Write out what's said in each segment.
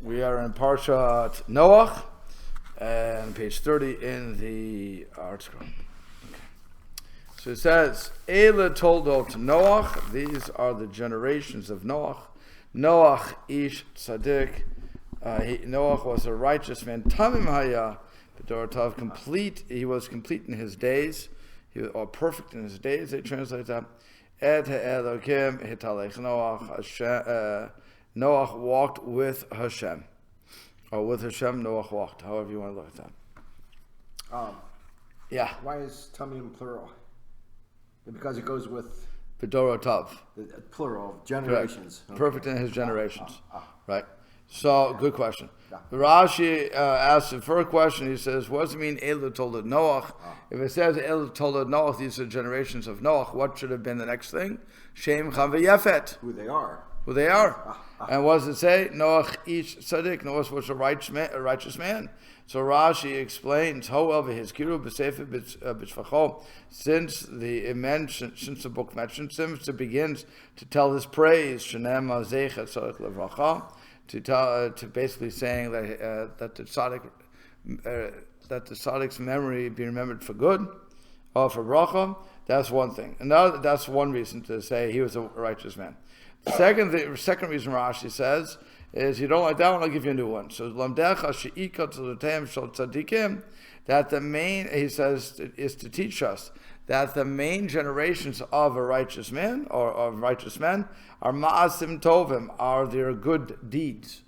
We are in Parshat Noach, and page 30 in the article. Okay. So it says, Eila toldot Noach, these are the generations of Noach. Noach ish tzaddik, Noach was a righteous man. Tamim haya, b'dorotav, complete, he was complete in his days, he was perfect in his days, they translate that. Et Elokim hitalech Noach, Noach walked with Hashem. Or with Hashem, Noach walked, however you want to look at that. Yeah. Why is Tamim plural? Because it goes with... B'dorotav. Plural, generations. Okay. Perfect in his generations. Right. So, good question. Rashi asks the first question, he says, what does it mean Elu told it Noach? If it says Elu told it Noach, these are generations of Noach, what should have been the next thing? Shem, Cham, V'Yefet. Who they are. Who they are. And what does it say? Noach ish tzaddik. Noach was a righteous man. So Rashi explains, since the book mentions him, it begins to tell his praise, to basically saying that the tzaddik's memory be remembered for good, or for bracha. That's one thing. Another, that's one reason to say he was a righteous man. The second reason Rashi says is, you don't like that one, I'll give you a new one. So that the main, he says, is to teach us that the main generations of a righteous man, or of righteous men, are ma'asim tovim, are their good deeds.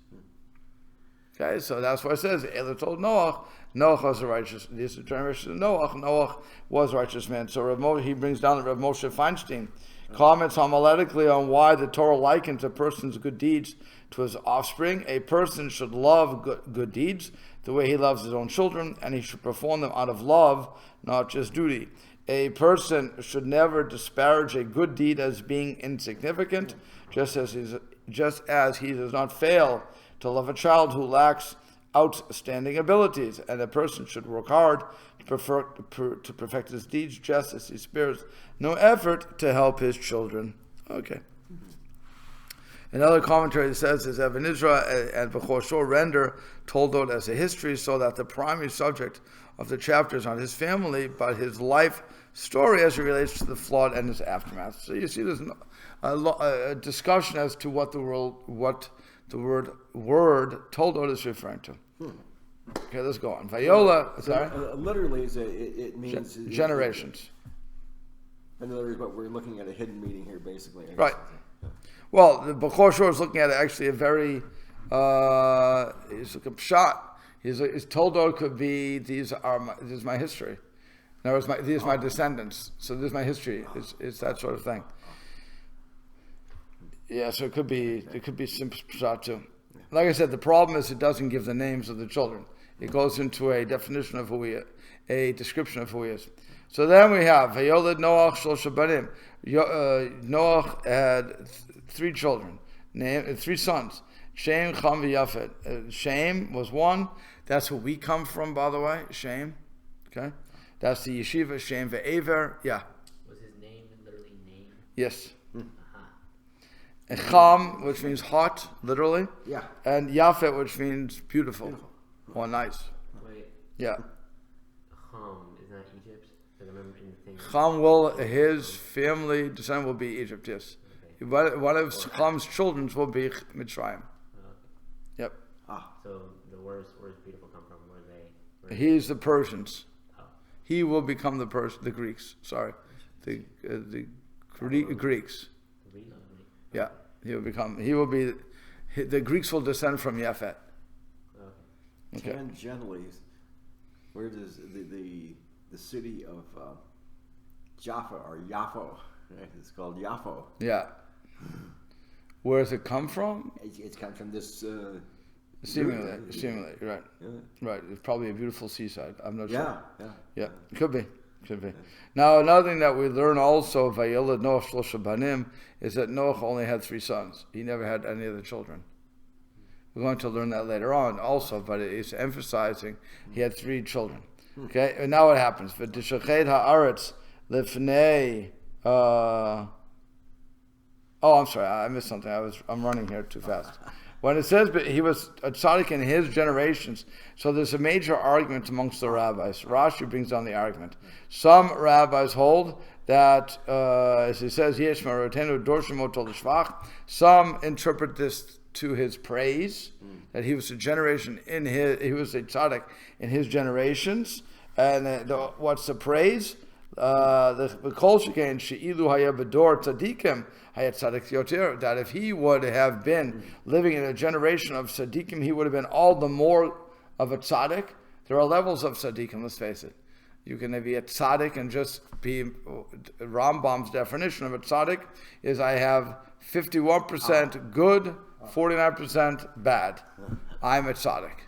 Okay, so that's why it says, Elah told Noach, Noach was a righteous, this is the generation of Noach, Noach was a righteous man. So he brings down Rav Moshe Feinstein, comments homiletically on why the Torah likens a person's good deeds to his offspring. A person should love good deeds the way he loves his own children, and he should perform them out of love, not just duty. A person should never disparage a good deed as being insignificant, just as he does not fail to love a child who lacks outstanding abilities, and a person should work hard to perfect his deeds, just as he spares no effort to help his children. Okay. Another commentary that says is Evan Israel and B'chor Shor render Toldot as a history, so that the primary subject of the chapter is not his family, but his life story as it relates to the flood and its aftermath. So you see, there's a discussion as to what the word Toldot is referring to. Okay, let's go on. Viola, sorry? Literally, it means... generations. In other words, but we're looking at a hidden meaning here, basically. Right. Well, the B'chor Shor is looking at actually a very... he's like a pshat. His Toldot could be, this is my history. In other words, these are my descendants. So this is my history. It's that sort of thing. Yeah, so it could be simple pshat too. Like I said, the problem is it doesn't give the names of the children. It goes into a definition of who he is, a description of who he is. So then we have Vayoled Noach Shlosha Banim. Noach had three children, three sons. Shem, Cham, V'Yafet. Shem was one. That's who we come from, by the way. Shem. Okay, that's the yeshiva. Shem Ve'ever. Yeah. Was his name literally name? Yes. And Cham, which means hot, literally. Yeah. And Yafet, which means beautiful. Or nice. Wait. Yeah. Cham, is that Egypt? I remember in the thing. Cham his family descent will be Egypt, yes. Okay. One of Cham's children will be Mitzrayim. Yep. So where's beautiful come from? Where He's the Persians. Oh. He will become the Greeks. Sorry. The Greeks. Yeah. The Greeks will descend from Yafet. Okay. Tangentially, where does the city of Jaffa or Yaffo, right? It's called Yaffo. Yeah. Where does it come from? It's come from this. Seemingly, right. Yeah. Right. It's probably a beautiful seaside. I'm not sure. Yeah. Could be. Now, another thing that we learn also, Vayoled Noach Shlosha Banim, is that Noach only had three sons. He never had any other children. We're going to learn that later on also, but it's emphasizing he had three children. Okay, and now what happens? V'tishached ha'aretz lifnei. Oh, I'm sorry, I missed something. I'm running here too fast. When it says but he was a tzaddik in his generations, so there's a major argument amongst the rabbis. Rashi brings down the argument. Some rabbis hold that, as it says, Yesh Marotenu Dorshim Otol Shvach. Some interpret this to his praise, that he was a generation he was a tzaddik in his generations. And what's the praise? The kol shekain sheilu haya bedor tzaddikim haya tzaddik yoter, that if he would have been living in a generation of tzaddikim, he would have been all the more of a tzaddik. There are levels of tzaddikim, let's face it. You can be a tzaddik and just be, Rambam's definition of a tzaddik is I have 51% good, 49% bad. I'm a tzaddik,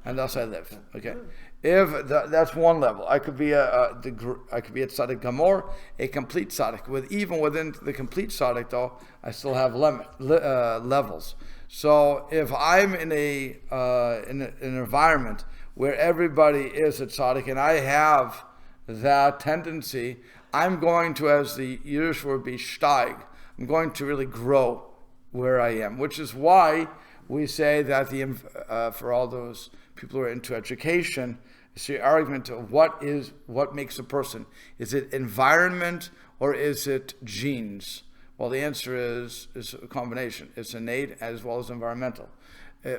and thus I live. Okay. If that's one level, I could be a tzaddik gamor, a complete tzaddik. Even within the complete tzaddik, though, I still have levels. So if I'm in an environment where everybody is a tzaddik, and I have that tendency, I'm going to, as the Yiddish word be steig, I'm going to really grow where I am, which is why we say that for all those people who are into education, it's the argument of what makes a person. Is it environment or is it genes? Well, the answer is a combination. It's innate as well as environmental.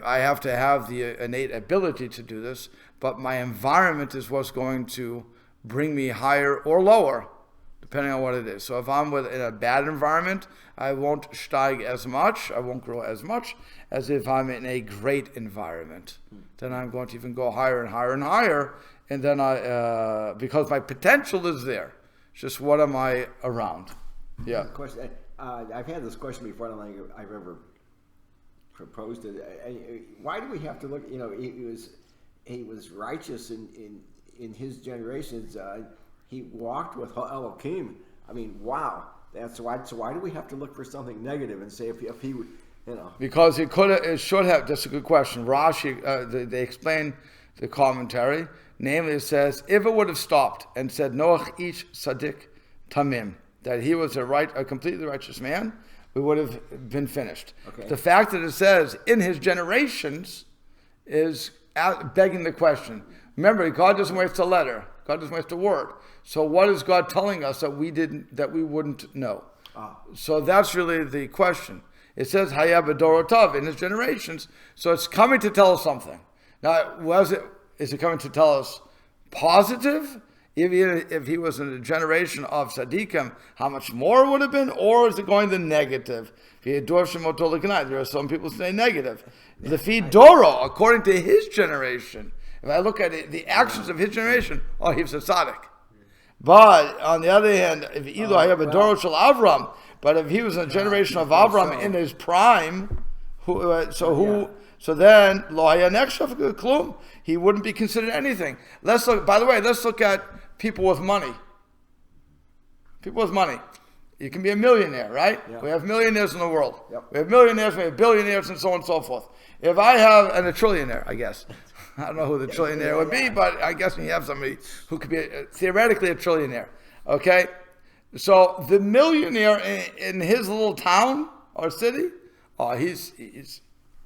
I have to have the innate ability to do this, but my environment is what's going to bring me higher or lower, depending on what it is. So if I'm in a bad environment, I won't steig as much, I won't grow as much as if I'm in a great environment. Then I'm going to even go higher and higher and higher, and then because my potential is there. It's just what am I around? Yeah. Question. I've had this question before. I don't think I've ever proposed it. Why do we have to look? He was righteous in his generations. He walked with Elohim. I mean, wow. That's why. So why do we have to look for something negative and say if he would, Because it should have. That's a good question. Rashi, they explain the commentary. Namely, it says if it would have stopped and said Noach ish tzaddik tamim, that he was a completely righteous man, we would have been finished. Okay. The fact that it says in his generations is begging the question. Remember, God doesn't waste a letter. God doesn't waste a word. So what is God telling us that we wouldn't know? So that's really the question. It says Hayab Adorotav in his generations. So it's coming to tell us something. Now, is it coming to tell us positive? If he was in a generation of tzaddikim, how much more it would have been? Or is it going the negative? There are some people say negative. Lefi Doro, according to his generation. If I look at the actions of his generation, he was a tzaddik. But on the other hand, if either I have a Doro shel Avram, but if he was in a generation of Avram in his prime, so then lo haya nechshav klum, he wouldn't be considered anything. Let's look at people with money. People with money. You can be a millionaire, right? Yeah. We have millionaires in the world. Yep. We have millionaires, we have billionaires, and so on and so forth. If I have a trillionaire, I guess. I don't know who the trillionaire would be, but I guess when you have somebody who could be theoretically a trillionaire. Okay? So the millionaire in his little town or city, he's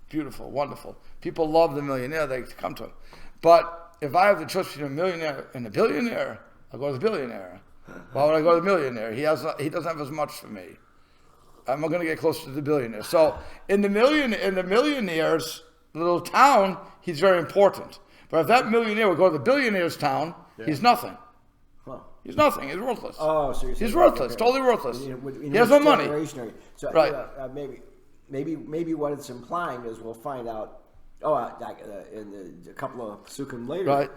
beautiful, wonderful. People love the millionaire, they come to him. But if I have the choice between a millionaire and a billionaire, I'll go to the billionaire. Why would I go to the millionaire? He doesn't have as much for me. I'm going to get closer to the billionaire. So in the millionaire's little town, he's very important. But if that millionaire would go to the billionaire's town, he's nothing. Huh. He's nothing. He's worthless. Oh, so he's worthless. Okay. Totally worthless. He has no money. So, right. Maybe what it's implying is we'll find out. In a couple of sukkim later, right.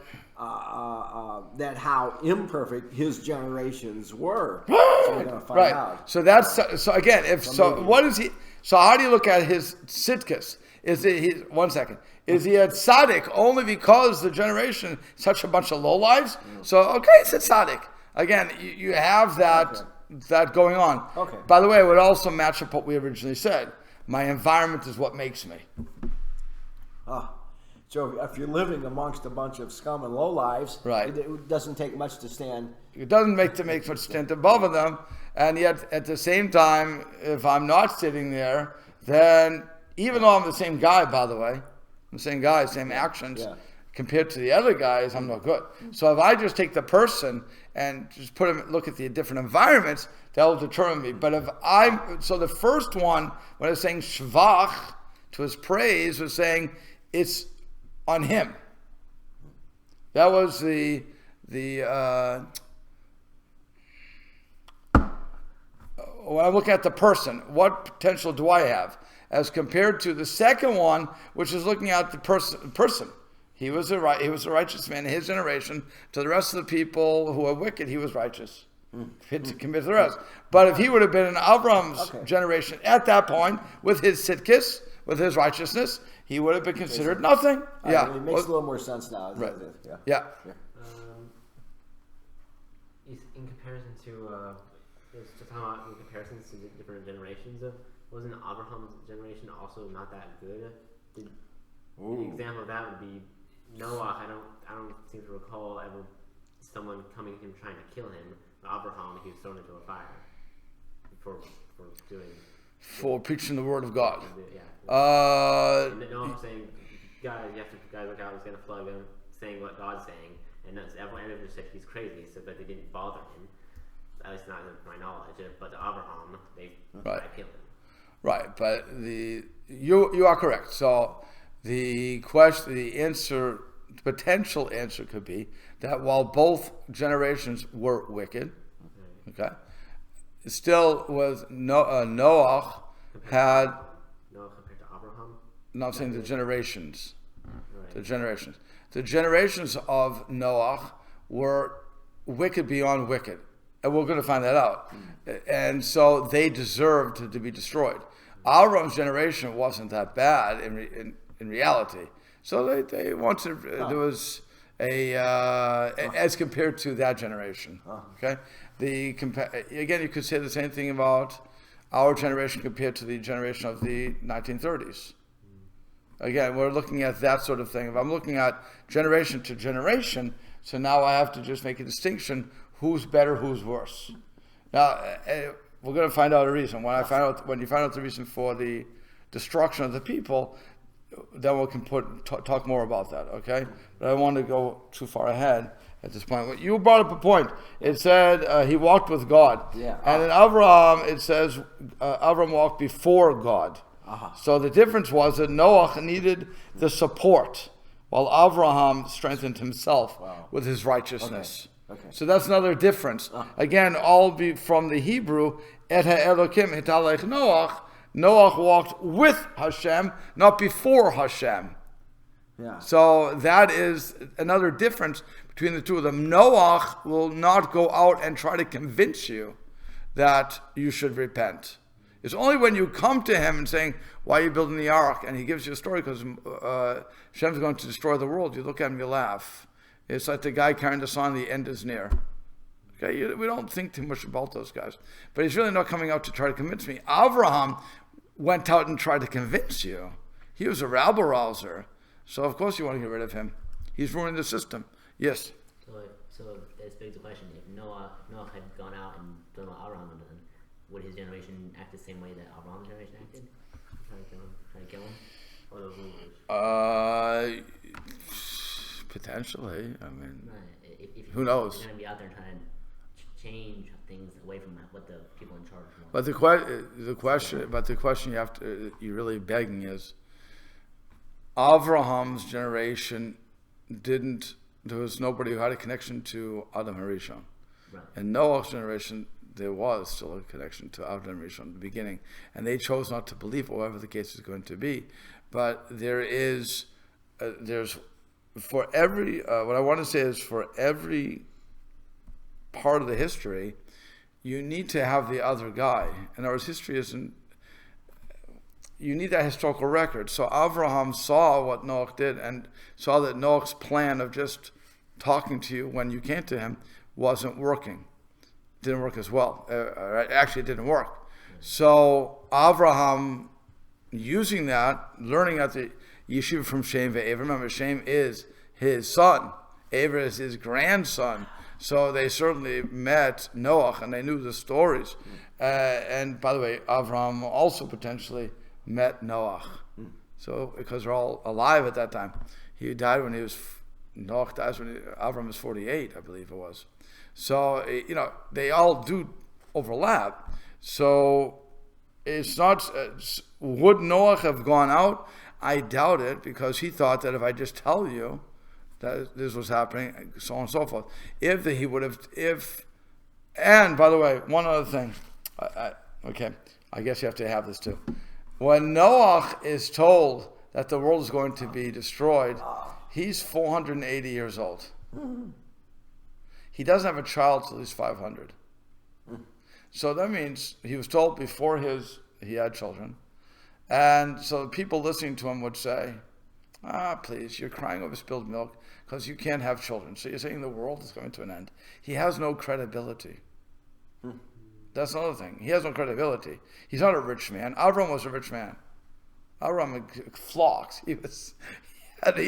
That how imperfect his generations were. So we're going to find out. So that's again. What is he? So how do you look at his sitkas? Is he 1 second? Is he a tzaddik only because the generation such a bunch of lowlives? So it's a tzaddik. Again, you have that going on. Okay. By the way, it would also match up what we originally said. My environment is what makes me. So if you're living amongst a bunch of scum and lowlives, right. It doesn't take much to stand. It doesn't make much to stand above them, and yet at the same time, if I'm not sitting there, then Even though I'm the same guy, by the way, I'm the same guy, same actions, compared to the other guys, I'm no good. So if I just take the person and just put him, look at the different environments, that will determine me. But so the first one, when I was saying shvach, to his praise, was saying it's on him. That was when I look at the person, what potential do I have? As compared to the second one, which is looking at the person. He was a righteous man in his generation. To the rest of the people who are wicked, he was righteous. Fit to commit the rest. But if he would have been in Avram's generation at that point, with his sitkis, with his righteousness, he would have been considered nothing. It makes a little more sense now. Right. Yeah. In comparison to, just talking about in comparisons to different generations wasn't Abraham's generation also not that good? An example of that would be Noach. I don't seem to recall ever someone coming to him trying to kill him. But Abraham, he was thrown into a fire for preaching the word of God. And Noach saying, guys, look out, he's gonna flood him, saying what God's saying, and everyone just said he's crazy, so that they didn't bother him. At least not in my knowledge. But to Abraham, they tried to kill him. Right, but you are correct. So the potential answer could be that while both generations were wicked, okay, still was Noach had. Noach compared to Abraham. No, I'm saying the generations. Right. The generations of Noach were wicked beyond wicked. And we're going to find that out. And so they deserved to be destroyed. Avram's generation wasn't that bad in reality. So they wanted, there was as compared to that generation. Okay? Again, you could say the same thing about our generation compared to the generation of the 1930s. Again, we're looking at that sort of thing. If I'm looking at generation to generation, so now I have to just make a distinction. Who's better, who's worse? Now, we're going to find out a reason. When you find out the reason for the destruction of the people, then we can talk more about that, okay? But I don't want to go too far ahead at this point. You brought up a point. It said he walked with God. Yeah. And in Abraham, it says Abraham walked before God. So the difference was that Noach needed the support, while Abraham strengthened himself with his righteousness. Okay. So that's another difference. Again, all be from the Hebrew, Et ha'elokim hitalech Noach. Noach walked with Hashem, not before Hashem. Yeah. So that is another difference between the two of them. Noach will not go out and try to convince you that you should repent. It's only when you come to him and saying, why are you building the ark? And he gives you a story because Hashem's going to destroy the world. You look at him, you laugh. It's like the guy carrying the sign, the end is near. Okay, we don't think too much about those guys. But he's really not coming out to try to convince me. Abraham went out and tried to convince you. He was a rabble-rouser. So of course you want to get rid of him. He's ruining the system. Yes? So this begs the question, if Noah had gone out and done what Abraham had done, would his generation act the same way that Abraham's generation acted? Try to kill him? Or those losers? Potentially. I mean, if who knows? You're going to be out there trying to change things away from what the people in charge want. But the question you're really begging is, Abraham's generation there was nobody who had a connection to Adam Harishon. Right. In Noah's generation, there was still a connection to Adam Harishon in the beginning, and they chose not to believe, whatever the case is going to be. But there's for every, what I want to say is for every part of the history, you need to have the other guy. In other words, history isn't, you need that historical record. So Abraham saw what Noach did and saw that Noach's plan of just talking to you when you came to him wasn't working. Didn't work as well. Actually, it didn't work. So Abraham, using that, learning at the yeshiva from Shem ve'Aver. Remember, Shem is his son. Aver is his grandson. So they certainly met Noach and they knew the stories. And by the way, Abraham also potentially met Noach. So because they're all alive at that time. He died when Noach dies when Avram was 48, I believe it was. So, they all do overlap. So it's not, would Noach have gone out? I doubt it, because he thought that if I just tell you that this was happening, so on and so forth. And by the way, one other thing. I guess you have to have this too. When Noach is told that the world is going to be destroyed, he's 480 years old. He doesn't have a child till he's 500. So that means he was told before he had children. And so people listening to him would say, please, you're crying over spilled milk because you can't have children. So you're saying the world is coming to an end. He has no credibility. That's another thing. He has no credibility. He's not a rich man. Avram was a rich man. Avram had flocks. He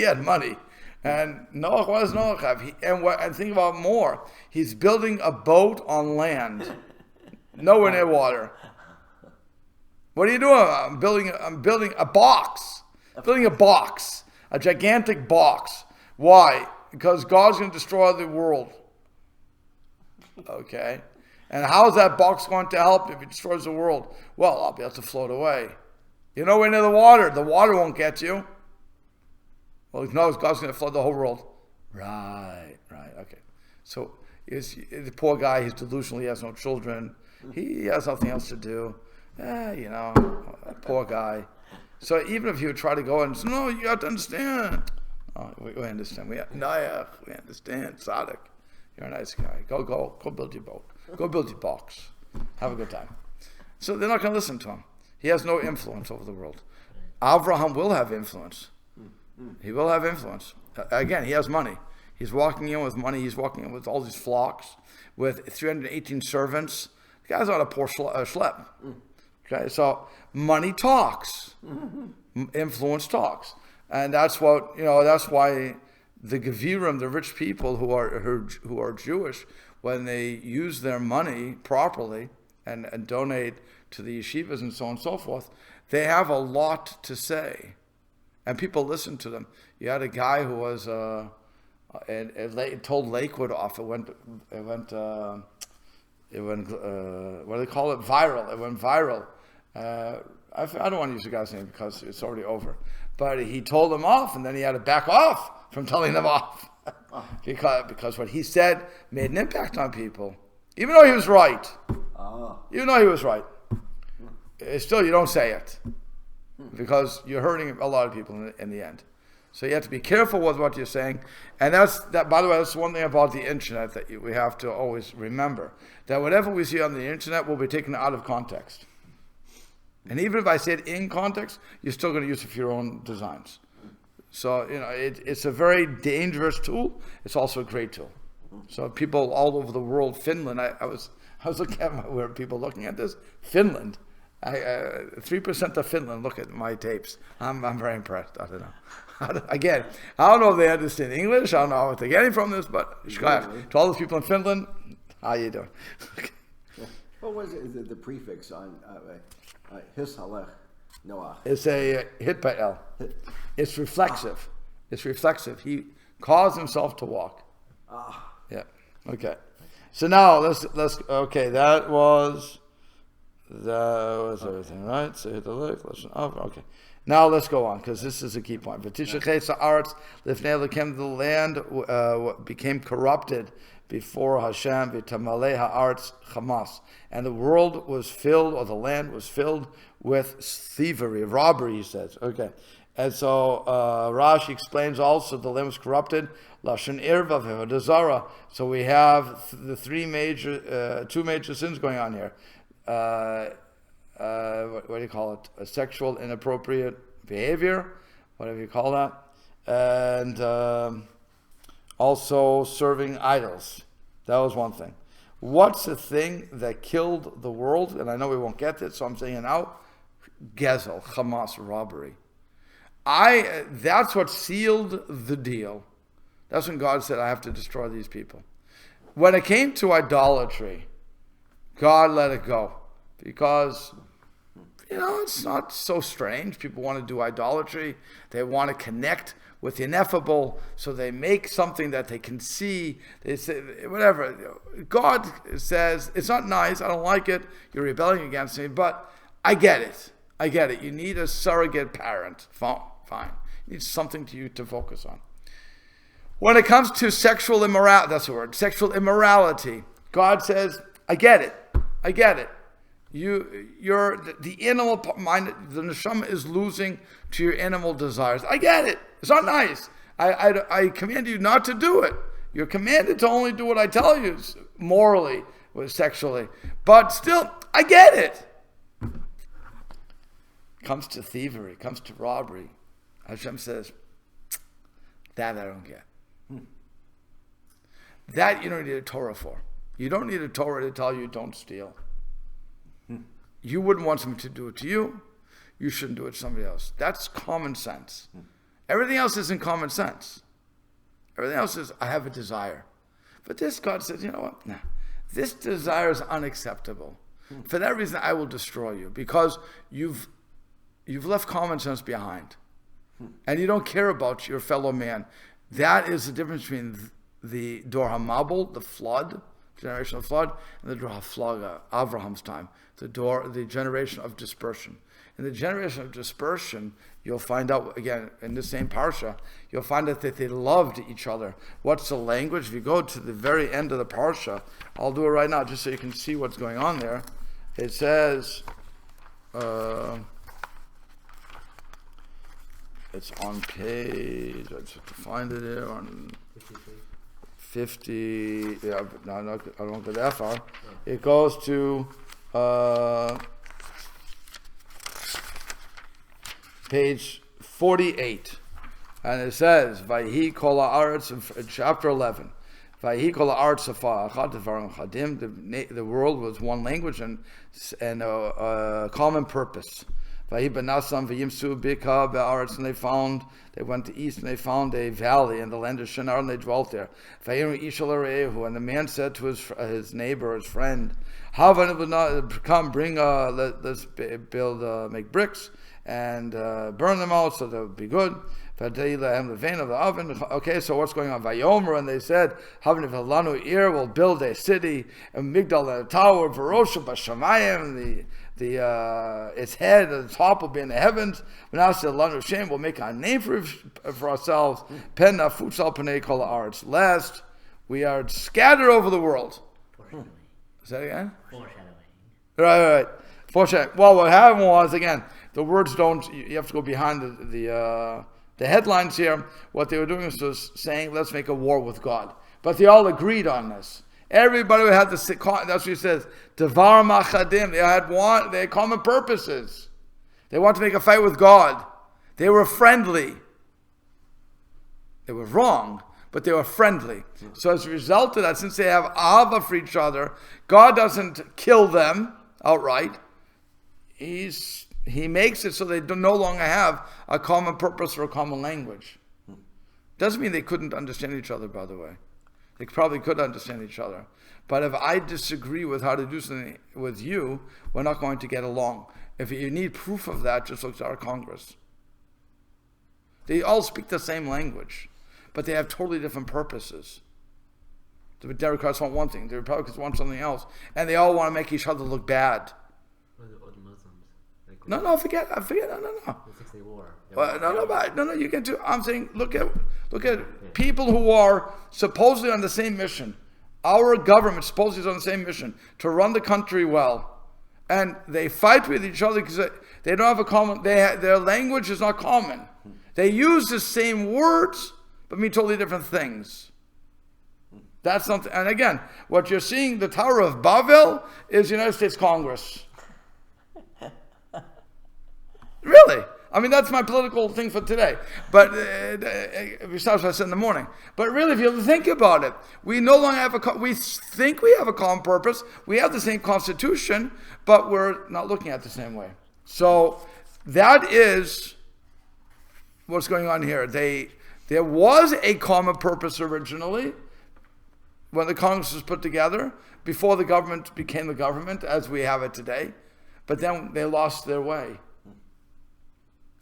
had money. And Noach, what does Noach have? And think about more. He's building a boat on land, nowhere near water. What are you doing? I'm building a box. Building a box. A gigantic box. Why? Because God's going to destroy the world. Okay? And how is that box going to help if it destroys the world? Well, I'll be able to float away. You're nowhere near the water. The water won't get you. Well, he knows God's going to flood the whole world. Right, okay. So the poor guy, he's delusional, he has no children. He has nothing else to do. Poor guy. So even if he would try to go and say, no, you have to understand. Oh, we understand. We understand. Tzaddik. You're a nice guy. Go build your boat. Go build your box. Have a good time. So they're not going to listen to him. He has no influence over the world. Abraham will have influence. He will have influence. Again, he has money. He's walking in with money. He's walking in with all these flocks, with 318 servants. The guy's not a poor schlep. Okay, so money talks. Influence talks. And that's why the Gevirim, the rich people who are Jewish, when they use their money properly and donate to the yeshivas and so on and so forth, they have a lot to say. And people listen to them. You had a guy who was told Lakewood off. It went what do they call it? Viral. It went viral. I don't want to use the guy's name because it's already over. But he told them off, and then he had to back off from telling them off because what he said made an impact on people, even though he was right. Even though he was right, still you don't say it. Because you're hurting a lot of people in the end. So you have to be careful with what you're saying. And that. By the way, that's one thing about the internet that we have to always remember. That whatever we see on the internet will be taken out of context. And even if I say it in context, you're still going to use it for your own designs. So, it's a very dangerous tool. It's also a great tool. So people all over the world, Finland, I was looking at people looking at this. Finland. 3% of Finland look at my tapes. I'm very impressed. I don't know. Again, I don't know if they understand English. I don't know what they're getting from this, but to all those people in Finland, how you doing? What was the prefix on his halech, Noach? It's a hit by L. It's reflexive. It's reflexive. He caused himself to walk. Yeah. Okay. So now let's. Okay, that was everything, right? So hit the lick, listen up. Okay. Now let's go on, because this is a key point. The land became corrupted before Hashem, v'tamalei ha'aretz chamas, and the world was filled, or the land was filled with thievery, robbery. He says, okay. And so Rashi explains also the land was corrupted, lashon irva v'avodah zara. So we have the two major sins going on here. What do you call it? A sexual inappropriate behavior, whatever you call that, and also serving idols. That was one thing. What's the thing that killed the world? And I know we won't get it, so I'm saying it now. Gezel, Hamas, robbery. That's what sealed the deal. That's when God said, I have to destroy these people. When it came to idolatry, God let it go. Because, it's not so strange. People want to do idolatry. They want to connect with the ineffable, so they make something that they can see. They say, whatever. God says, it's not nice, I don't like it, you're rebelling against me, but I get it. You need a surrogate parent. Fine. You need something to focus on. When it comes to sexual immorality, that's the word, sexual immorality, God says, I get it. You're the animal mind, the neshama is losing to your animal desires. I get it. It's not nice. I command you not to do it. You're commanded to only do what I tell you morally, sexually. But still, I get it. Comes to thievery, comes to robbery. Hashem says, that I don't get. That you don't need a Torah for. You don't need a Torah to tell you don't steal. You wouldn't want somebody to do it to you. You shouldn't do it to somebody else. That's common sense. Everything else isn't common sense. Everything else is, I have a desire. But this, God says, you know what? Nah, this desire is unacceptable. For that reason, I will destroy you, because you've left common sense behind. And you don't care about your fellow man. That is the difference between the Dor HaMabul, the flood, generation of flood, and the Dor HaFlaga, Abraham's time, the generation of dispersion. In the generation of dispersion, you'll find out, again, in the same parsha, you'll find out that they loved each other. What's the language? If you go to the very end of the parsha, I'll do it right now just so you can see what's going on there. It says, it's on page, I just have to find it here, on 50, yeah, no, I don't go that far. It goes to page 48, and it says, Vayhi kol haaretz, in chapter 11, Vayhi kol haaretz safa achad devarim chadim. The world was one language and a common purpose. Vayhi benasam v'yimsu bika be'aretz, and they went to east and they found a valley in the land of Shinar, and they dwelt there. Vayiru ishal arehu, and the man said to his neighbor, his friend, come, bring, let's build, make bricks and burn them out so they'll be good. The vein of the oven. Okay, so what's going on? Vayomer, and they said, we'll build a city, a migdal, a tower, Varosha Bashamayim, its head, the top will be in the heavens. We'll make a name for ourselves. Penna futsal panei kol haaretz. Lest we are scattered over the world. Is that again? Foreshadowing. Right. Foreshadowing. Well, what happened was, again, the words don't. You have to go behind the headlines here. What they were doing was just saying, let's make a war with God. But they all agreed on this. Everybody had that's what he says. Devar machadim. They had common purposes. They wanted to make a fight with God. They were friendly. They were wrong, but they were friendly. So as a result of that, since they have ahava for each other, God doesn't kill them outright. He makes it so they no longer have a common purpose or a common language. Doesn't mean they couldn't understand each other, by the way. They probably could understand each other. But if I disagree with how to do something with you, we're not going to get along. If you need proof of that, just look to our Congress. They all speak the same language, but they have totally different purposes. The Democrats want one thing, the Republicans want something else, and they all want to make each other look bad. Or the Muslims. No, forget, no. The 6-Day War. No, you can do. I'm saying, look at people who are supposedly on the same mission. Our government supposedly is on the same mission to run the country well, and they fight with each other because they don't have a common. Their language is not common. They use the same words but mean totally different things. That's something. And again, what you're seeing, the Tower of Babel, is the United States Congress. Really? I mean, that's my political thing for today. But besides what I said in the morning. But really, if you think about it, we no longer have we think we have a common purpose. We have the same constitution, but we're not looking at it the same way. So that is what's going on here. There was a common purpose originally when the Congress was put together, before the government became the government as we have it today. But then they lost their way.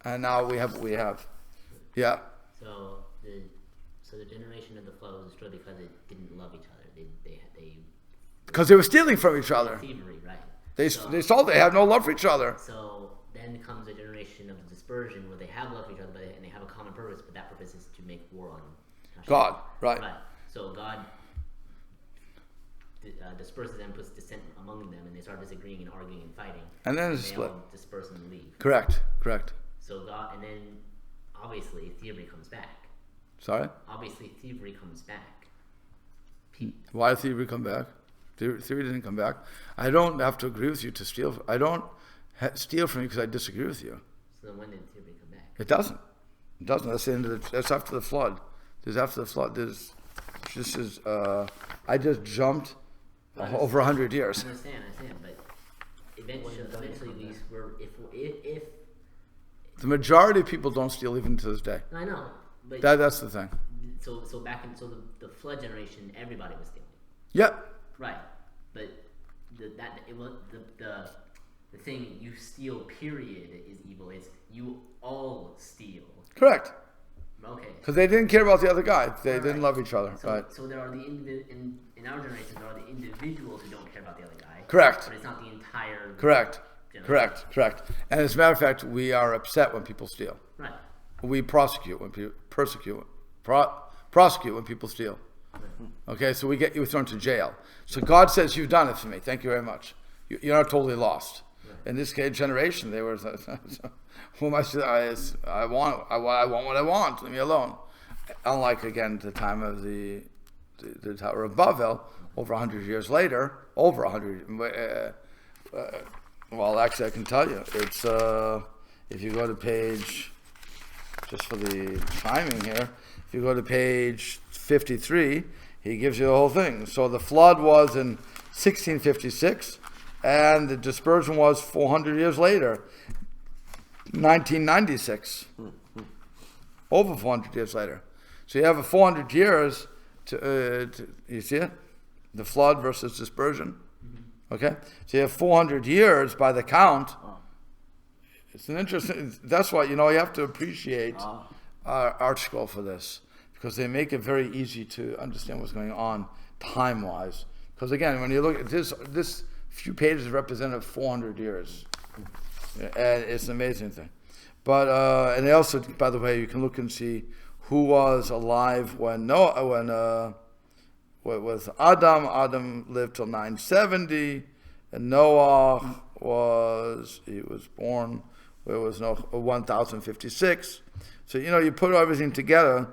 And now we have what we have. Yeah. So the generation of the flood was destroyed because it didn't love each other. Because they were stealing from each other. Thievery, right? They saw they had no love for each other. So then comes a generation of dispersion where they have love for each other, and they have a common purpose, but that purpose is to make war on Hashem. God, right. So God disperses them, puts dissent among them, and they start disagreeing and arguing and fighting. And then it's it's split. all disperse and leave. Correct. So God, and then obviously thievery comes back. Sorry? Obviously thievery comes back. Why did thievery come back? Theory didn't come back. I don't have to agree with you to steal. I don't steal from you because I disagree with you. So then when did theory come back? It doesn't. That's the end of that's after the flood. After the flood. I just jumped over 100 years. I understand, but eventually if the majority of people don't steal even to this day. I know, but that's the thing. So the flood generation, everybody was stealing. Yep. Right, but the thing you steal period is evil. It's you all steal. Correct. Okay. Because they didn't care about the other guy. They didn't love each other. Right. So there are in our generation there are the individuals who don't care about the other guy. Correct. But it's not the entire. Correct. And as a matter of fact, we are upset when people steal. Right. We prosecute when people prosecute when people steal. Okay, so we get you thrown to jail. So God says, "You've done it for me. Thank you very much. You're not totally lost." In this case, generation, they were. Who am I want what I want. Leave me alone. Unlike again the time of the Tower of Babel, over 100 years later, well, actually, I can tell you, it's if you go to page, just for the timing here, if you go to page 53, he gives you the whole thing. So the flood was in 1656, and the dispersion was 400 years later, 1996. Over 400 years later. So you have 400 years to you see it? The flood versus dispersion. Okay? So you have 400 years by the count. It's an interesting, that's why, you have to appreciate our ArtScroll for this, because they make it very easy to understand what's going on time-wise. Because again, when you look at this few pages represent 400 years. And it's an amazing thing. But, and they also, by the way, you can look and see who was alive when with Adam. Adam lived till 970, and Noach was born, where was Noach, 1056. So, you put everything together.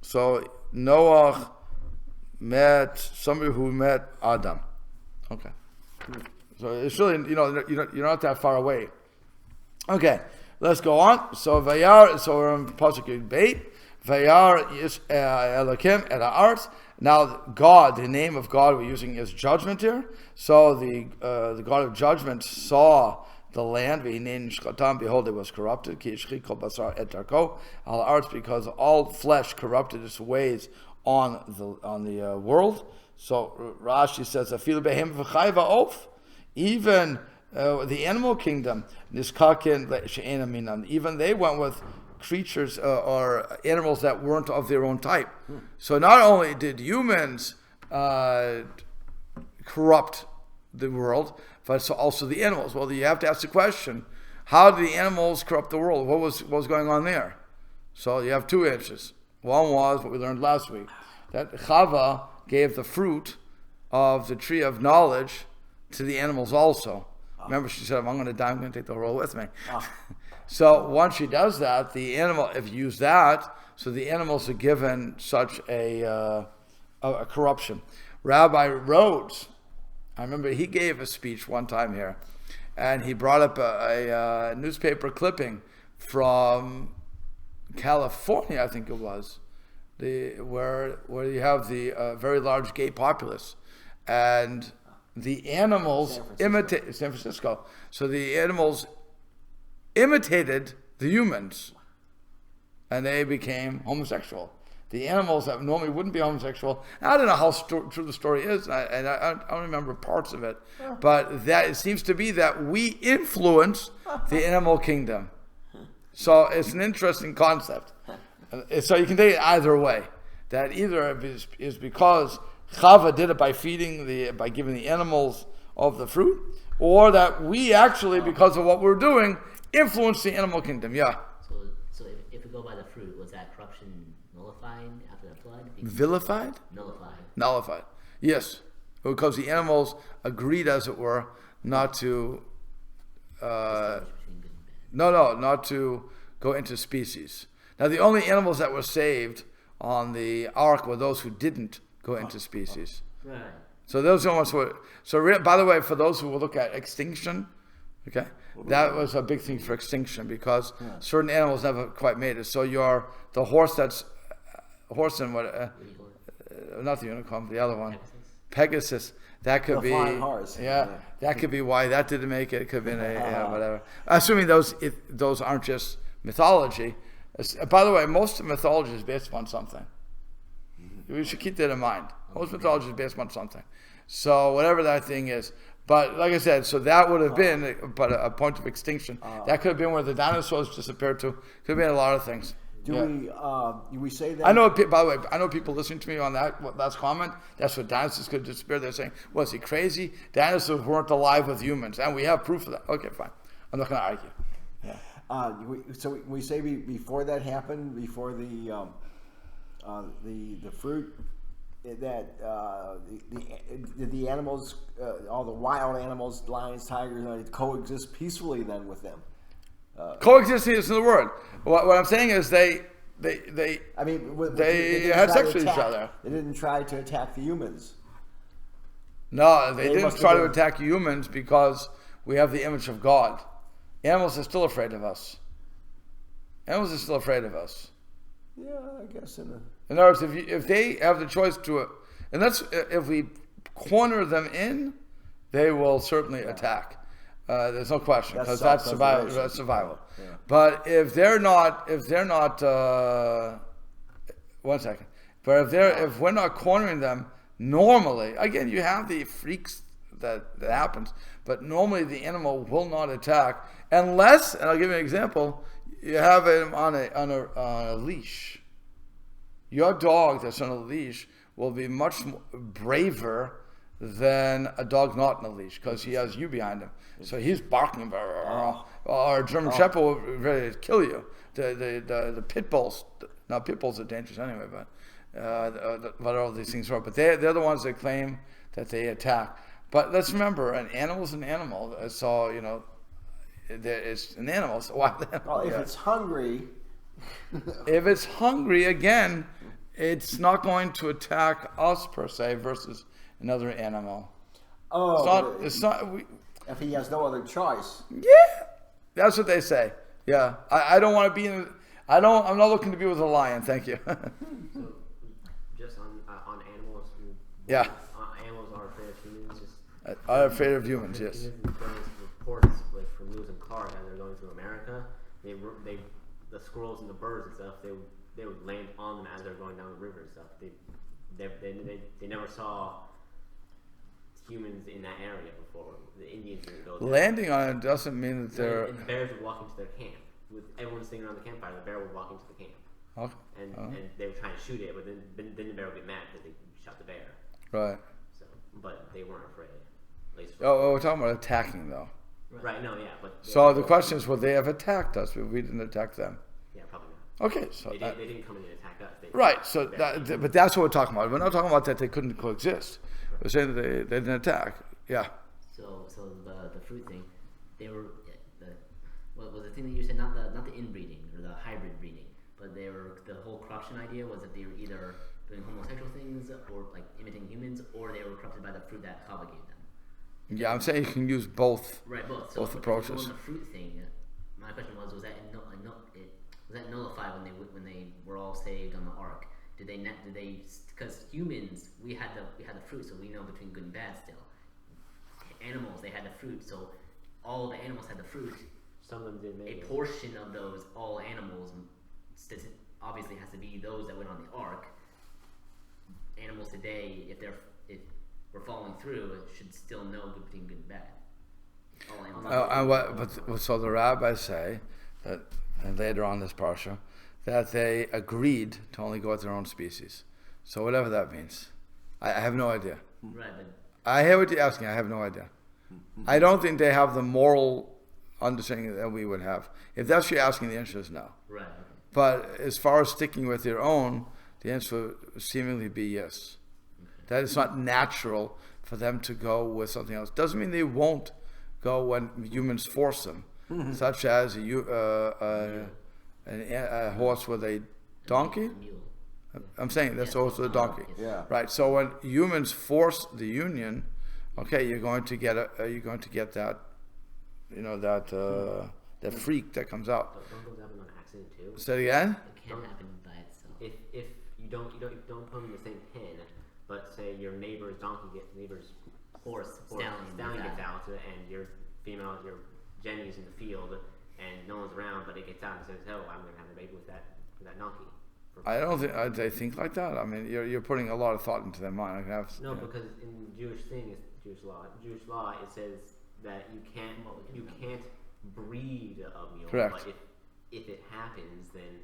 So, Noach met somebody who met Adam. Okay. So, it's really, you're not that far away. Okay, let's go on. So, we're in Pasuk Beit. Vayar is Elokim et ha'aretz. Now, God, the name of God we're using is judgment here. So the God of judgment saw the land. Behold, it was corrupted. Because all flesh corrupted its ways on the world. So Rashi says, even the animal kingdom, even they went with creatures or animals that weren't of their own type. So not only did humans corrupt the world, but also the animals. Well, you have to ask the question, how did the animals corrupt the world? What was going on there? So you have two answers. One was what we learned last week, that Chava gave the fruit of the tree of knowledge to the animals also. Remember, she said, I'm going to die, I'm going to take the world with me. So once she does that, the animal, if you use that, so the animals are given such a corruption. Rabbi Rhodes, I remember he gave a speech one time here, and he brought up a newspaper clipping from California, I think it was, where you have the very large gay populace, and the animals imitate San Francisco. So the animals imitated the humans, and they became homosexual. the animals that normally wouldn't be homosexual. I don't know how true the story is, and I don't remember parts of it, but that it seems to be that we influence the animal kingdom. So it's an interesting concept. So you can take it either way. That either it is because Chava did it by by giving the animals of the fruit, or that we actually, because of what we're doing, influence the animal kingdom. Yeah. So if we go by the fruit, was that corruption nullified after the flood? Vilified? Nullified. Yes. Because the animals agreed, as it were, not to not to go into species. Now, the only animals that were saved on the ark were those who didn't go into species. Right. So those are the ones who were. So, by the way, for those who will look at extinction, okay, that was a big thing for extinction because certain animals never quite made it. So the horse and what? Not the unicorn, the other one, Pegasus. That could be, flying horse. That could be why that didn't make it. It could have been whatever. Assuming those aren't just mythology. By the way, most of mythology is based upon something. We should keep that in mind. Most mythology is based upon something. So whatever that thing is. But like I said, so that would have been a point of extinction. That could have been where the dinosaurs disappeared to. Could have been a lot of things. Do we say that? I know. By the way, I know people listening to me on that last comment. That's what dinosaurs could disappear. They're saying, "Was he crazy? Dinosaurs weren't alive with humans," and we have proof of that. Okay, fine. I'm not going to argue. Yeah. So we say before that happened, before the fruit, that the animals, all the wild animals, lions, tigers, coexist peacefully then with them. Coexisting is the word. What I'm saying is they had sex with each other. They didn't try to attack the humans. No, they didn't try to attack humans because we have the image of God. Animals are still afraid of us. Animals are still afraid of us. Yeah, I guess in other words, if they have the choice to, and that's if we corner them in, they will certainly attack. There's no question because that's survival. That's survival. Yeah. But if they're not, one second. But if we're not cornering them normally, again, you have the freaks that happens. But normally the animal will not attack unless, and I'll give you an example. You have him on a leash. Your dog that's on a leash will be much braver than a dog not on a leash because he has you behind him. So he's barking, or a German Shepherd will be ready to kill you. The pit bulls, now pit bulls are dangerous anyway, but what all these things are. But they're the ones that claim that they attack. But let's remember, an animal's an animal. So it's an animal. So why? Well, if it's hungry, if it's hungry, again, it's not going to attack us per se versus another animal. Oh, it's not. If he has no other choice. Yeah, that's what they say. Yeah, I don't want to be in. I'm not looking to be with a lion. Thank you. So, just on animals. Yeah. Animals are afraid of humans. Are afraid of humans. Yes. Reports from news and cars as they're going through America. The squirrels and the birds and stuff. They would land on them as they're going down the river and stuff. They never saw humans in that area before. The Indians didn't go there. Landing on it doesn't mean that they're. And bears would walk into their camp. With everyone sitting around the campfire, the bear would walk into the camp. Okay. And they were trying to shoot it, but then the bear would get mad because they shot the bear. Right. So, but they weren't afraid. At least we're talking about attacking though. Right. No. Yeah. But so the question is, would they have attacked us if we didn't attack them? Yeah, probably not. Okay. So they didn't come in and attack us. Right. So but that's what we're talking about. We're not talking about that they couldn't coexist. We're saying that they didn't attack. Yeah. So the fruit thing, they were what was the thing that you said? Not the inbreeding or the hybrid breeding, but the whole corruption idea was that they were either doing homosexual things or like imitating humans, or they were corrupted by the fruit that Chava gave them. Yeah, I'm saying you can use both. Right, both. Both approaches. So on the fruit thing, my question was that nullified when they were all saved on the ark? Did they because humans we had the fruit, so we know between good and bad still. Animals, they had the fruit, so all the animals had the fruit. Some of them did. A portion of those all animals obviously has to be those that went on the ark. Animals today, if we're following through, it should still know between good and bad. So the rabbis say that, and later on this parsha, that they agreed to only go with their own species. So whatever that means, I have no idea. Right, but I hear what you're asking. I have no idea. I don't think they have the moral understanding that we would have. If that's what you're asking, the answer is no. right. Okay. But as far as sticking with your own, the answer would seemingly be yes. That it's not natural for them to go with something else. Doesn't mean they won't go when humans force them, such as a horse with a donkey. Mule. I'm saying that's also a donkey, Yeah. right? So when humans force the union, okay, you're going to get that, that freak that comes out. But don't those happen on accident too? Say it again. It can't happen by itself. If you don't put them in the same pen, but say your neighbor's Horse, stallion gets out, and your Jenny's in the field, and no one's around, but it gets out and says, "Oh, I'm going to have a baby with that donkey." I don't think they think like that. I mean, you're putting a lot of thought into their mind. No, because in Jewish Jewish law, it says that you can't breed a mule. Correct. But if it happens, then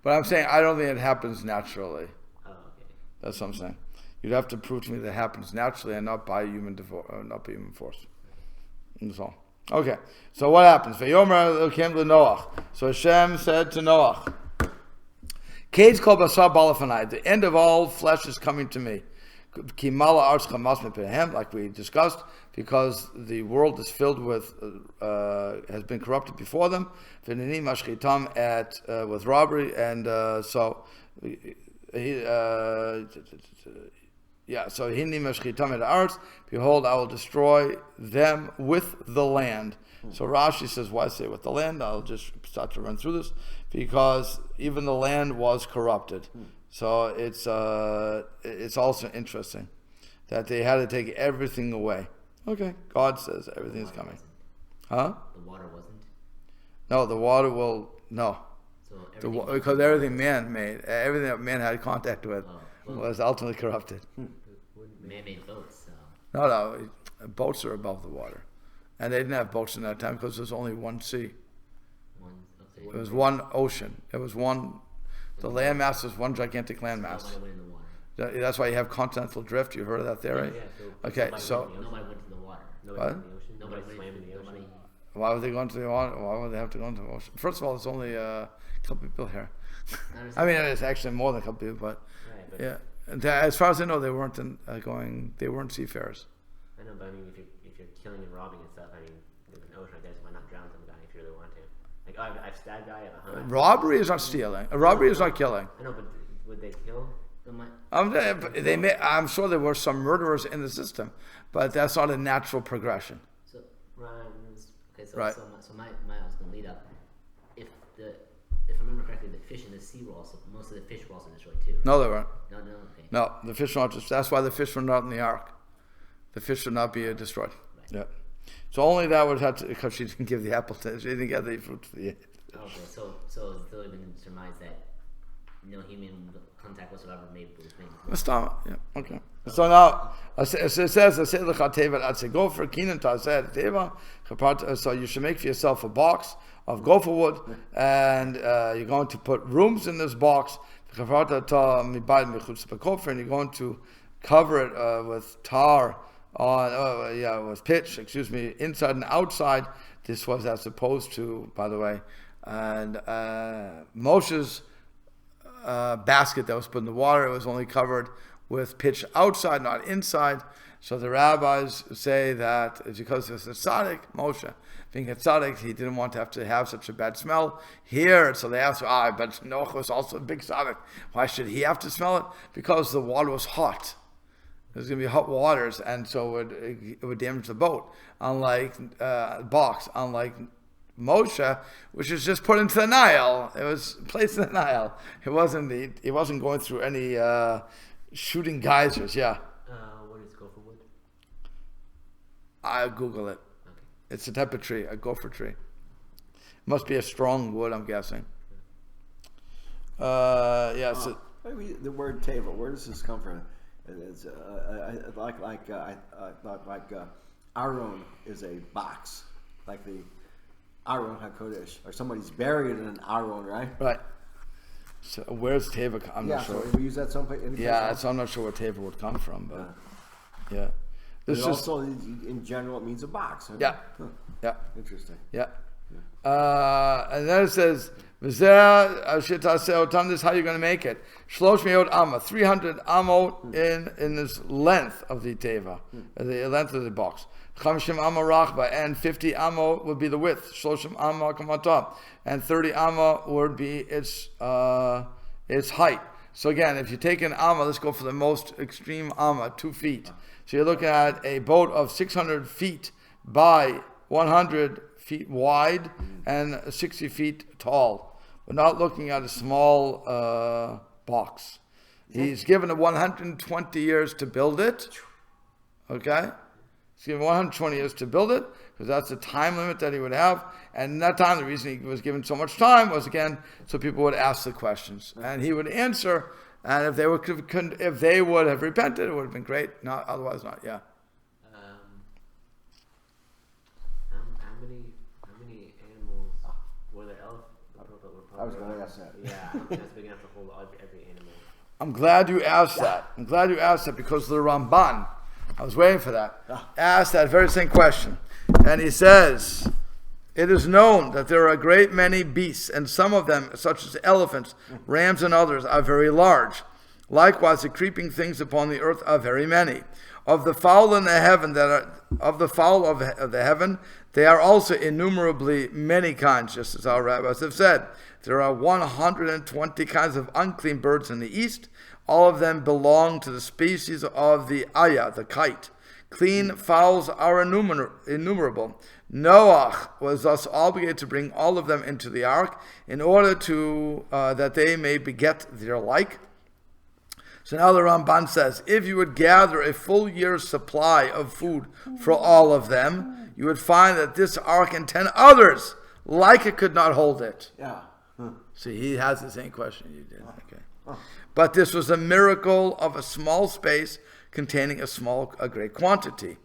But I'm saying I don't think it happens naturally. oh, okay. That's what I'm saying. You'd have to prove to me that it happens naturally and not by human force. That's all. Okay. So what happens? Vayomer came to Noach. So Hashem said to Noach, "Kates kol basar balafanai. The end of all flesh is coming to me. Kimala artzcha mas mepehem, like we discussed, because the world is filled with has been corrupted before them. V'nini mashchitam with robbery, and so hini mashchitam et arts. Behold, I will destroy them with the land." So Rashi says, why say with the land? I'll just start to run through this, because even the land was corrupted. So it's also interesting that they had to take everything away. Okay, God says everything is coming. Huh? The water wasn't. No, the water will, no. So Because everything man made, everything that man had contact with was ultimately corrupted. Man-made boats. So. No, boats are above the water. And they didn't have boats in that time because there was only one sea. It was one ocean. It was one, the land mass was one gigantic land mass. Nobody went in the water. That's why you have continental drift. You heard of that theory? Yeah, Okay, so Nobody went in the water. Nobody What? went in the ocean. Nobody swam in the ocean. why would they go into the water? Why would they have to go into the ocean? First of all, there's only a couple people here. I mean, it's actually more than a couple people, but Right, but yeah. And as far as I know, they weren't they weren't seafarers. I know, but I mean, if you're killing and robbing and stuff, I mean, there's an ocean right there, so why not drown some guy if you really want to? Like, oh, I've stabbed a guy, I have a hunt. Robbery is not stealing. Robbery is not killing. I know, but would they kill? I'm sure there were some murderers in the system, but that's not a natural progression. So Right. okay, Right. so my I was gonna lead up. If I remember correctly, the fish in the sea were also most of the fish were also destroyed too. Right? No, they weren't. No, okay. No, the fish were not. That's why the fish were not in the ark. The fish should not be destroyed. Right. Yeah. So only that would have to, because she didn't give the apple to, she didn't get the fruit to the Okay, so it's still been surmised that no human contact whatsoever made with me. Stop. Yeah. Okay. So now it says, gopher kinan tazeh teva. So you should make for yourself a box of gopher wood, and you're going to put rooms in this box. And you're going to cover it with tar with pitch. Inside and outside. This was as opposed to, by the way, and Moshe's basket that was put in the water. It was only covered with pitch outside, not inside. So the rabbis say that it's because it's a tzaddik, Moshe. Being a tzaddik, he didn't want to have such a bad smell here. So they asked, but Noach was also a big tzaddik. Why should he have to smell it? Because the water was hot. There's going to be hot waters, and so it would damage the boat. Unlike unlike Moshe, which is just put into the Nile. It was placed in the Nile. It wasn't going through any shooting geysers. Yeah. What is gopher wood? I'll Google it. Okay. It's a type of tree, a gopher tree. Must be a strong wood, I'm guessing. Yes. Maybe the word teva. Where does this come from? It's like Aron is a box, like the Aron Hakodesh, or somebody's buried in an Aron, right? Right. So where's teva? I'm not sure. So we use that someplace. Yeah, so I'm not sure where teva would come from, but yeah. This is also, in general, it means a box. Huh? Yeah. Huh. Yeah. Interesting. Yeah. And then it says, this how you're going to make it. 300 amot in this length of the teva, the length of the box. 50 amma rachba, and 50 amma would be the width. 30 amma kamatah, and 30 amma would be its height. So again, if you take an amma, let's go for the most extreme amma, 2 feet. So you're looking at a boat of 600 feet by 100 feet wide and 60 feet tall. We're not looking at a small box. He's given 120 years to build it. Okay? He's given 120 years to build it, because that's the time limit that he would have. And in that time, the reason he was given so much time was, again, so people would ask the questions. And he would answer, and if they would have repented, it would have been great. Not, otherwise not, yeah. How many animals were there? I was going to ask that. Yeah, I don't think that's big enough to hold every animal. I'm glad you asked that. I'm glad you asked that, because the Ramban, I was waiting for that, asked that very same question. And he says, it is known that there are a great many beasts, and some of them, such as elephants, rams, and others, are very large. Likewise, the creeping things upon the earth are very many. Of the fowl in the heaven of the heaven, they are also innumerably many kinds, just as our rabbis have said. There are 120 kinds of unclean birds in the east. All of them belong to the species of the ayah, the kite. Clean fowls are innumerable. Noach was thus obligated to bring all of them into the ark in order to that they may beget their like. So now the Ramban says, if you would gather a full year's supply of food for all of them, you would find that this ark and 10 others like it could not hold it. Yeah. See, he has the same question you did. Okay. But this was a miracle of a small space containing a great quantity.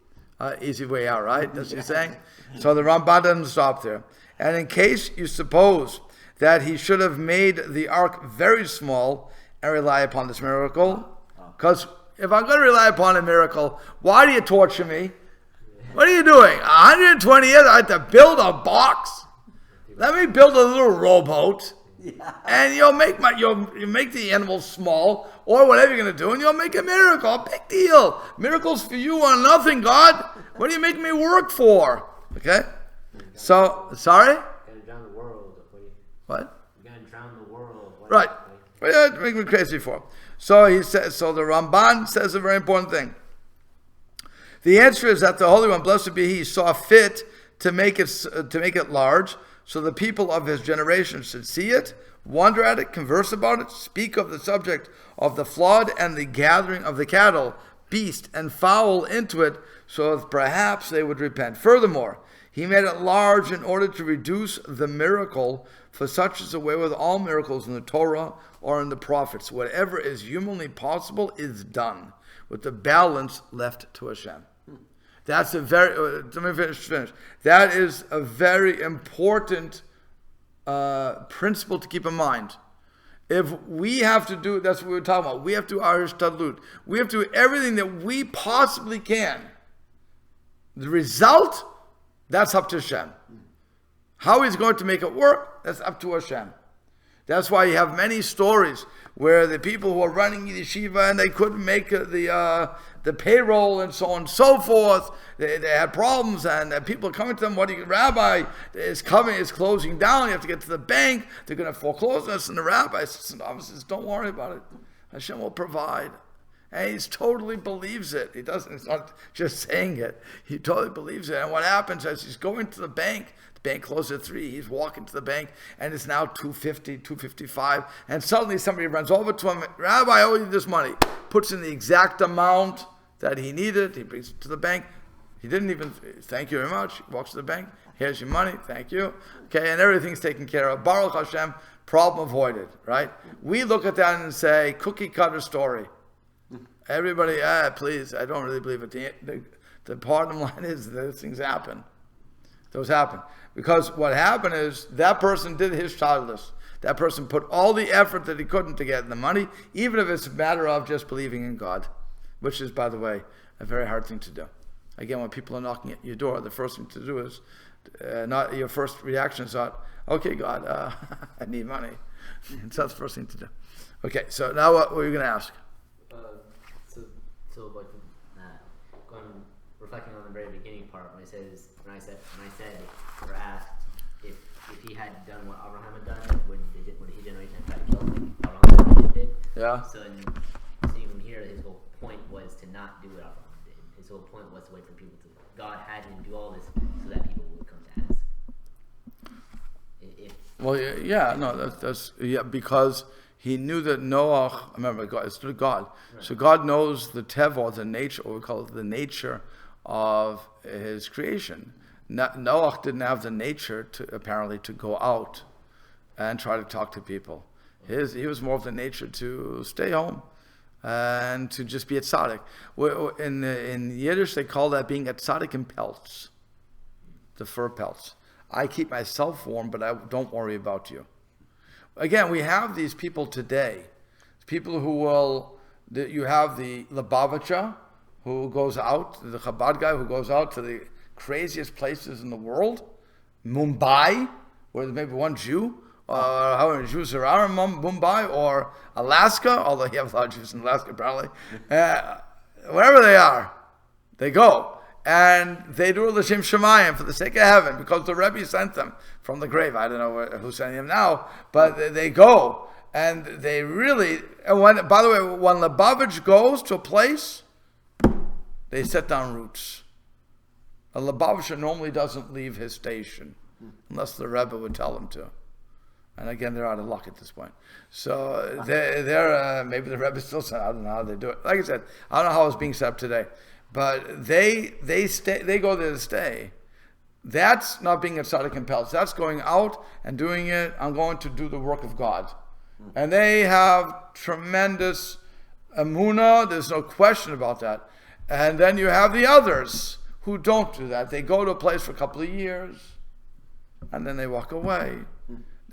Easy way out, right? That's what he's saying. So the Ramban doesn't stop there. And in case you suppose that he should have made the ark very small and rely upon this miracle, because if I'm going to rely upon a miracle, why do you torture me? What are you doing? 120 years, I have to build a box? Let me build a little rowboat. And you'll make the animals small, or whatever you're going to do, and you'll make a miracle. Big deal. Miracles for you are nothing, God. What are you making me work for? Okay? So, sorry? You're going to drown the world. What? You're going to drown the world. Right. What are you making me crazy for? So he says. So the Ramban says a very important thing. The answer is that the Holy One, blessed be He, saw fit to make it large, so the people of his generation should see it, wonder at it, converse about it, speak of the subject of the flood and the gathering of the cattle, beast, and fowl into it, so that perhaps they would repent. Furthermore, he made it large in order to reduce the miracle, for such is the way with all miracles in the Torah or in the prophets. Whatever is humanly possible is done, with the balance left to Hashem. That's a very, let me finish. That is a very important principle to keep in mind. If we have to do, that's what we were talking about, we have to do our hishtadlut. We have to do everything that we possibly can. The result, that's up to Hashem. How he's going to make it work, that's up to Hashem. That's why you have many stories where the people who are running yeshiva and they couldn't make the payroll and so on and so forth. They had problems, and people are coming to them. Rabbi is closing down. You have to get to the bank. They're going to foreclose us. And the rabbi says, don't worry about it. Hashem will provide. And he totally believes it. He doesn't. It's not just saying it. He totally believes it. And what happens is he's going to the bank. Bank closed at 3. He's walking to the bank, and it's now 250, 255, and suddenly somebody runs over to him. Rabbi, I owe you this money. Puts in the exact amount that he needed. He brings it to the bank. He didn't even thank you very much. He walks to the bank. Here's your money. Thank you. Okay, and everything's taken care of. Baruch Hashem. problem avoided, right? We look at that and say, cookie cutter story. Everybody, please, I don't really believe it. The bottom line is those things happen. Those happen. Because what happened is that person did his childless. That person put all the effort that he couldn't to get the money, even if it's a matter of just believing in God, which is, by the way, a very hard thing to do. Again, when people are knocking at your door, the first thing to do is, not your first reaction is not, okay, God, I need money. That's the first thing to do. Okay, so now what were you going to ask? So like reflecting on the very beginning part when I said or asked if he had done what Abraham had done, would his generation have tried to kill him like Abraham's generation did? Yeah. So seeing from here, his whole point was to not do what Abraham did. His whole point was to wait for people to. God had him do all this so that people would come to ask. Well, yeah, no, that's because he knew that Noach, remember, God, it's God. Right. So God knows the teva, the nature, what we call it, the nature of his creation. Noach didn't have the nature apparently to go out and try to talk to people. He was more of the nature to stay home and to just be a tzaddik. In Yiddish, they call that being a tzaddik in pelts, the fur pelts. I keep myself warm, but I don't worry about you. Again, we have these people today, people who you have the Lubavitcher, who goes out, the Chabad guy who goes out to the craziest places in the world, Mumbai, where there's maybe one Jew, how many Jews there are in Mumbai, or Alaska, although you have a lot of Jews in Alaska probably, wherever they are, they go. And they do L'Shem Shemayim for the sake of heaven, because the Rebbe sent them from the grave. I don't know who's sending them now, but they go. And they really, by the way, when Lubavitch goes to a place, they set down roots. A Lubavitcher normally doesn't leave his station, unless the Rebbe would tell him to. And again, they're out of luck at this point. So they're maybe the Rebbe still said, I don't know how they do it. Like I said, I don't know how it's being set up today. But they go there to stay. That's not being a tzaddik in pelts. That's going out and doing it. I'm going to do the work of God. And they have tremendous emunah. There's no question about that. And then you have the others who don't do that. They go to a place for a couple of years and then they walk away.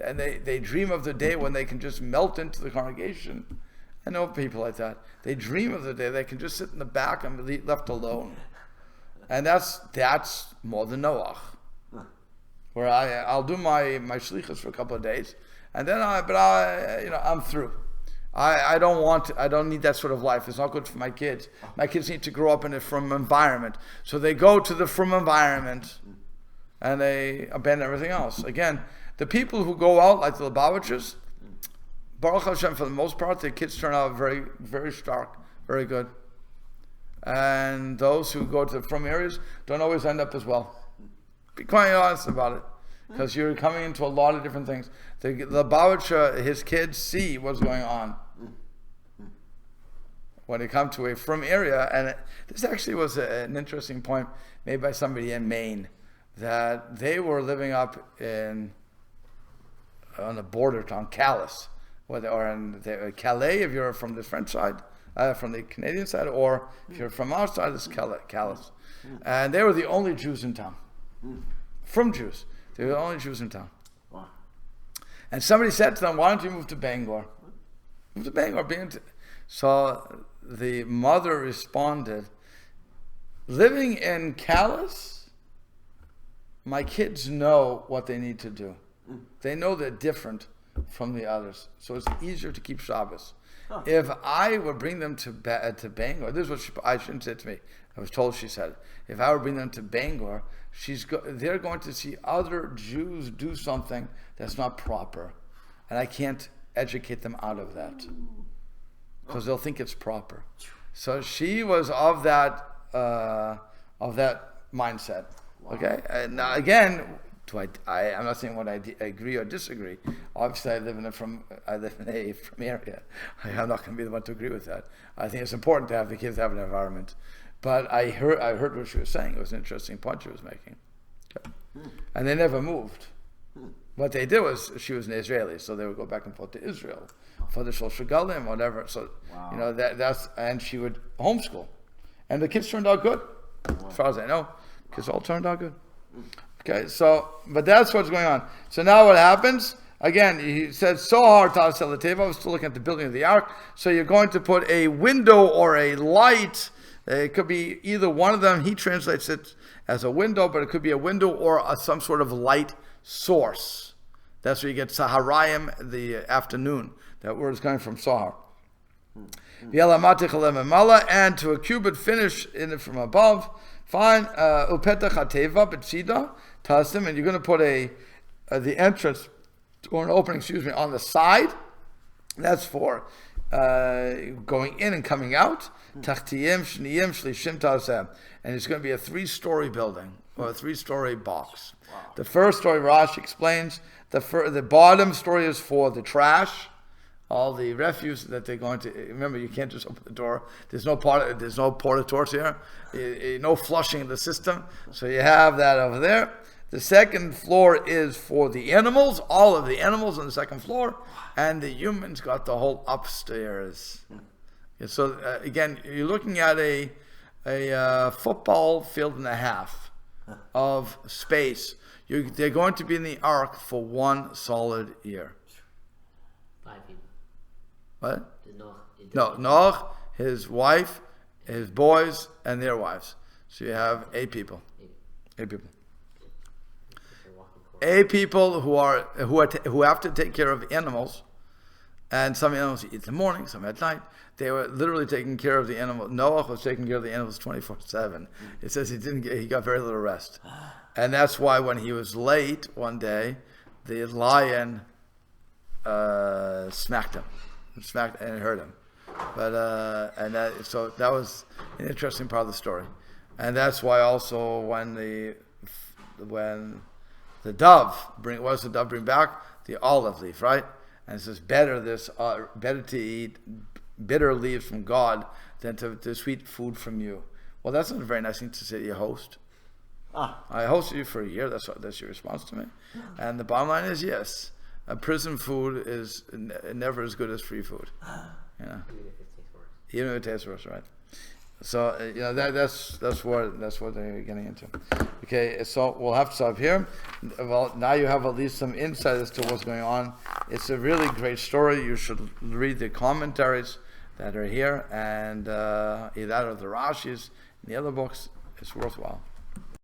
And they dream of the day when they can just melt into the congregation. I know people like that. They dream of the day they can just sit in the back and be left alone. And that's more than Noach. Where I'll do my shlichus for a couple of days, and then I'm through. I don't need that sort of life. It's not good for my kids. My kids need to grow up in a frum environment. So they go to the frum environment and they abandon everything else. Again, the people who go out like the Lubavitchers, Baruch Hashem, for the most part, the kids turn out very, very stark, very good. And those who go to from areas don't always end up as well. Be quite honest about it, because you're coming into a lot of different things. The Lubavitcher, his kids see what's going on when they come to a from area. And this actually was an interesting point made by somebody in Maine, that they were living up on the border town, Calais. Or in Calais, if you're from the French side, from the Canadian side, or if you're from our side, it's Calais. And they were the only Jews in town. From Jews. They were the only Jews in town. Wow. And somebody said to them, why don't you move to Bangor? Move to Bangor. So the mother responded, living in Calais, my kids know what they need to do. They know they're different from the others, so it's easier to keep Shabbos. If I would bring them to Bangor, this is what I shouldn't say to me. I was told she said, if I would bring them to Bangor, they're going to see other Jews do something that's not proper, and I can't educate them out of that because they'll think it's proper. So she was of that mindset. Okay, and now again. I'm not saying what I agree or disagree. Obviously, I live in a from area. I'm not going to be the one to agree with that. I think it's important to have the kids have an environment. But I heard what she was saying. It was an interesting point she was making. Okay. And they never moved. what they did was, she was an Israeli, so they would go back and forth to Israel for the Shlosh Regalim, whatever. So, that's, and she would homeschool. And the kids turned out good. As far as I know, kids all turned out good. Okay, so, but that's what's going on. So now what happens? Again, he said, Sohar Tasel Teva. I was still looking at the building of the ark. So you're going to put a window or a light. It could be either one of them. He translates it as a window, but it could be a window or some sort of light source. That's where you get Saharayim, the afternoon. That word is coming from Sohar. And to a cubit finish in it from above. Fine. Upetach hateva b'tzida tasim, and you're going to put the entrance or an opening, on the side. That's for going in and coming out. Tachtiyim shniyim shlishim tasem, and it's going to be a 3-story building or a 3-story box. Wow. The first story, Rashi explains, the bottom story is for the trash. All the refuse that they're going to, remember, you can't just open the door. There's no porta-torch here. No flushing in the system. So you have that over there. The second floor is for the animals, all of the animals on the second floor, and the humans got the whole upstairs. So again, you're looking at a football field and a half of space. They're going to be in the ark for 1 solid year. 5 people. What? No, Noach, his wife, his boys, and their wives. So you have 8 people. 8 people. 8 people who have to take care of animals, and some animals eat in the morning, some at night. They were literally taking care of the animals. Noach was taking care of the animals 24/7. It says he got very little rest, and that's why when he was late one day, the lion smacked him and hurt him. But so that was an interesting part of the story, and that's why also when the dove what does the dove bring back? The olive leaf, right? And it says better to eat bitter leaves from God than to sweet food from you. Well, that's not a very nice thing to say to your host. I hosted you for a year. That's your response to me. And the bottom line is yes. Prison food is never as good as free food. Even if it tastes worse, right? So that's what they're getting into. Okay, so we'll have to stop here. Well, now you have at least some insight as to what's going on. It's a really great story. You should read the commentaries that are here, and either that or the Rashis in the other books. It's worthwhile.